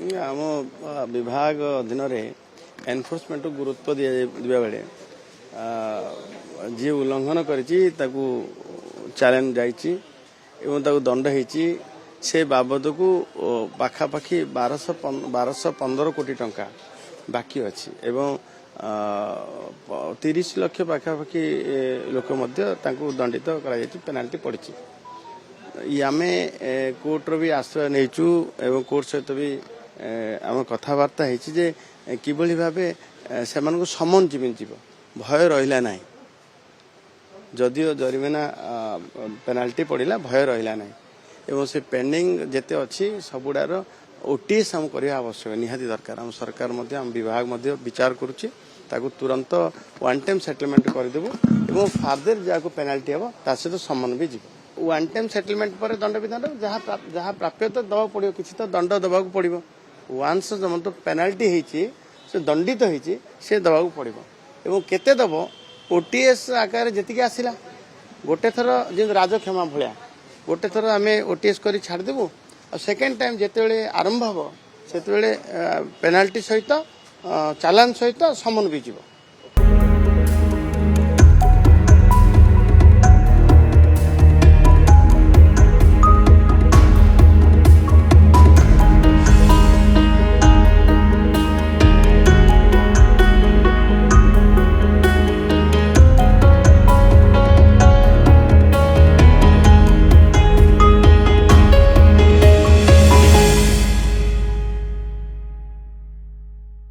आम विभाग अधीन एनफोर्समेंट गुरुत्व दिया बेले जी उल्लंघन करी चैलेंज जाती दंड होती से बाबद को पाखापाखि 1215 कोटी टंका बाकी अच्छी एवं 30 लाख पाखापाखि लोक दंडित कर पेनाल्टी पड़ी आम कोर्टर भी आश्रय नहींचु एवं कोर्ट सहित भी आम कथबार्ता होती किभली भाव से समन जीवन जीव भय रहा ना जदियो जरिमाना पेनाल्टी पड़ा भय रहा ना एवं से पेंडिंग जेते अच्छी सबुडार ओटीएस आम करवा आवश्यक निहाती दरकार आम सरकार आम विभाग विचार करुच्ची तुरंत वन टाइम सेटलमेंट करदेबू एवं फार्दर जहाँ पेनाल्टी हम ता सहित समन भी जीव वन टाइम सेटलमेंट पर दंड विधान जहाँ प्राप्य तो दवा पड़ो किसी तो दंड दबा पड़ो वांस जब तो पेनाल्टी होती से दंडित होती से दबा पड़ो एवं केते दब ओटीएस आकार जी आसला गोटे थर जो राजक्षमा भाया गोटे थर आम ओटीएस कर छाड़देबू और सेकेंड टाइम जिते आरंभ हम से पेनाल्टी सहित चालान सहित समन भी जीव।